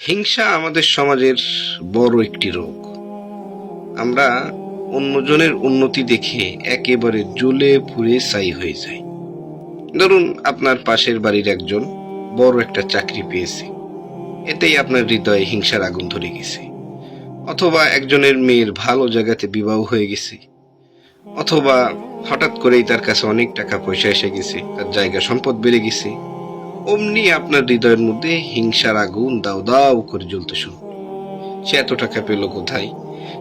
হিংসা আমাদের সমাজের বড় একটি রোগ। আমরা অন্যজনের উন্নতি দেখে একেবারে জ্বলে পুড়ে ছাই হয়ে যাই। ধরুন, আপনার পাশের বাড়ির একজন বড় একটা চাকরি পেয়েছে, এতেই আপনার হৃদয়ে হিংসার আগুন ধরে গেছে। অথবা একজনের মেয়ের ভালো জায়গাতে বিবাহ হয়ে গেছে, অথবা হঠাৎ করেই তার কাছে অনেক টাকা পয়সা এসে গেছে, তার জায়গা সম্পদ বেড়ে গেছে। অমনি আপনার হৃদয়ের মধ্যে হিংসার আগুন দাউ দাউ করে জ্বলতে শুরু। সে এত টাকা পেল কোথায়?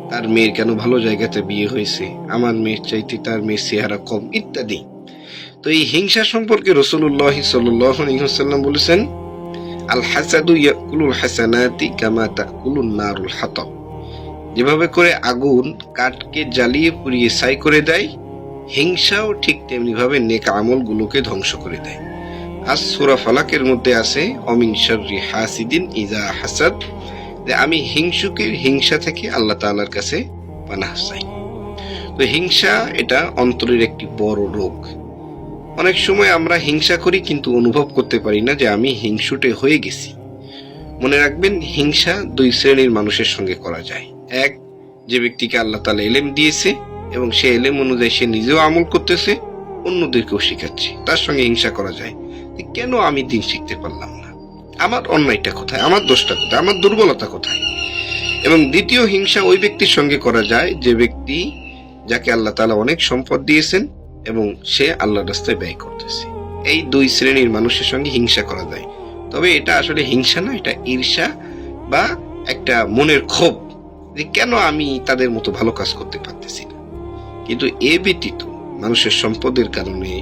তার মেয়ের কেন ভালো জায়গাতে বিয়ে হয়েছে? আমার মেয়ের চাইতে তার মেয়ের চেহারা কম, ইত্যাদি। তো এই হিংসা সম্পর্কে রাসূলুল্লাহ সাল্লাল্লাহু আলাইহি ওয়াসাল্লাম বলেছেন, আল হাসাদু ইয়াকুলুল হাসানাতি কামা তাকুলুন নারুল হাতাব। যেভাবে করে আগুন কাঠকে জ্বালিয়ে পুড়িয়ে ছাই করে দেয়, হিংসাও ঠিক তেমনি ভাবে নেক আমলগুলোকে ধ্বংস করে দেয়। আজ সূরা ফালাকের মধ্যে আছে, অমিন শাররি হাসিদিন ইজা হাসাদ, যে আমি হিংসুকের হিংসা থেকে আল্লাহ তাআলার কাছে পানাহ চাই। তো হিংসা এটা অন্তরের একটি বড় রোগ। অনেক সময় আমরা হিংসা করি কিন্তু অনুভব করতে পারি না যে আমি হিংসুটে হয়ে গেছি। মনে রাখবেন, হিংসা দুই শ্রেণীর মানুষের সঙ্গে করা যায়। এক, যে ব্যক্তিকে আল্লাহ তাআলা ইলম দিয়েছে এবং সে ইলম অনুযায়ী সে নিজেও আমল করতেছে, অন্যদেরকেও শেখাচ্ছে, তার সঙ্গে হিংসা করা যায়। কেন আমি দিন শিখতে পারলাম না? আমার অন্যায়টা কোথায়? আমার দোষটা কোথায়? আমার দুর্বলতা কোথায়? এবং দ্বিতীয় হিংসা ওই ব্যক্তির সঙ্গে করা যায় যে ব্যক্তি, যাকে আল্লাহ তাআলা অনেক সম্পদ দিয়েছেন এবং সে আল্লাহর রাস্তায় ব্যয় করতেছে। এই দুই শ্রেণীর মানুষের সঙ্গে হিংসা করা যায়। তবে এটা আসলে হিংসা না, এটা ঈর্ষা বা একটা মনের ক্ষোভ, যে কেন আমি তাদের মতো ভালো কাজ করতে পারতেছি না। কিন্তু এ ব্যতীত মানুষের সম্পদের কারণে,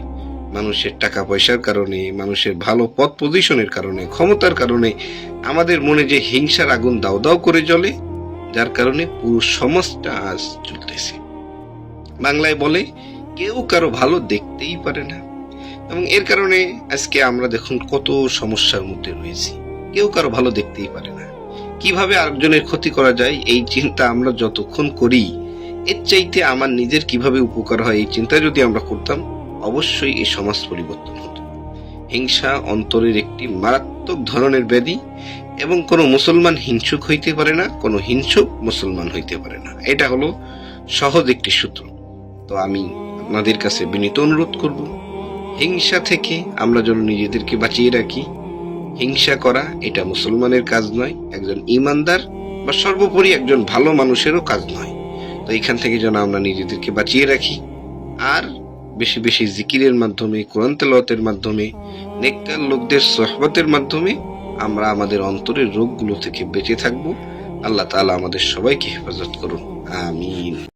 মানুষের টাকা পয়সার কারণে, মানুষের ভালো পদ পজিশনের কারণে, ক্ষমতার কারণে আমাদের মনে যে হিংসার আগুন দাউ দাউ করে জ্বলে, যার কারণে পুরো সমাজটা আজ চলতেছে। বাংলায় বলে, কেউ কারো ভালো দেখতেই পারে না। এবং এর কারণে আজকে আমরা দেখুন কত সমস্যার মধ্যে রয়েছি। কেউ কারো ভালো দেখতেই পারে না। কিভাবে আরেকজনের ক্ষতি করা যায়, এই চিন্তা আমরা যতক্ষণ করি, এর চাইতে আমার নিজের কিভাবে উপকার হয় এই চিন্তা যদি আমরা করতাম, অবশ্যই এই সমাজ পরিবর্তন হতো। হিংসা অন্তরের একটি মারাত্মক ধরনের ব্যাধি এবং কোনো মুসলমান হিংসুক হইতে পারে না, কোনো হিংসুক মুসলমান হইতে পারে না। এটা হলো সহজ একটি সূত্র। তো আমি আপনাদের কাছে বিনীত অনুরোধ করব, হিংসা থেকে আমরা যেন নিজেদেরকে বাঁচিয়ে রাখি। হিংসা করা এটা মুসলমানের কাজ নয়, একজন ঈমানদার বা সর্বোপরি একজন ভালো মানুষেরও কাজ নয়। তো এখান থেকে যেন আমরা নিজেদেরকে বাঁচিয়ে রাখি। আর বেশি বেশি জিকিরের মাধ্যমে, কোরআন তেলাওয়াতের মাধ্যমে, নেককার লোকদের সোহবতের মাধ্যমে আমরা আমাদের অন্তরের রোগগুলো থেকে বেঁচে থাকব। আল্লাহ তাআলা আমাদের সবাইকে হেফাজত করুন। আমিন।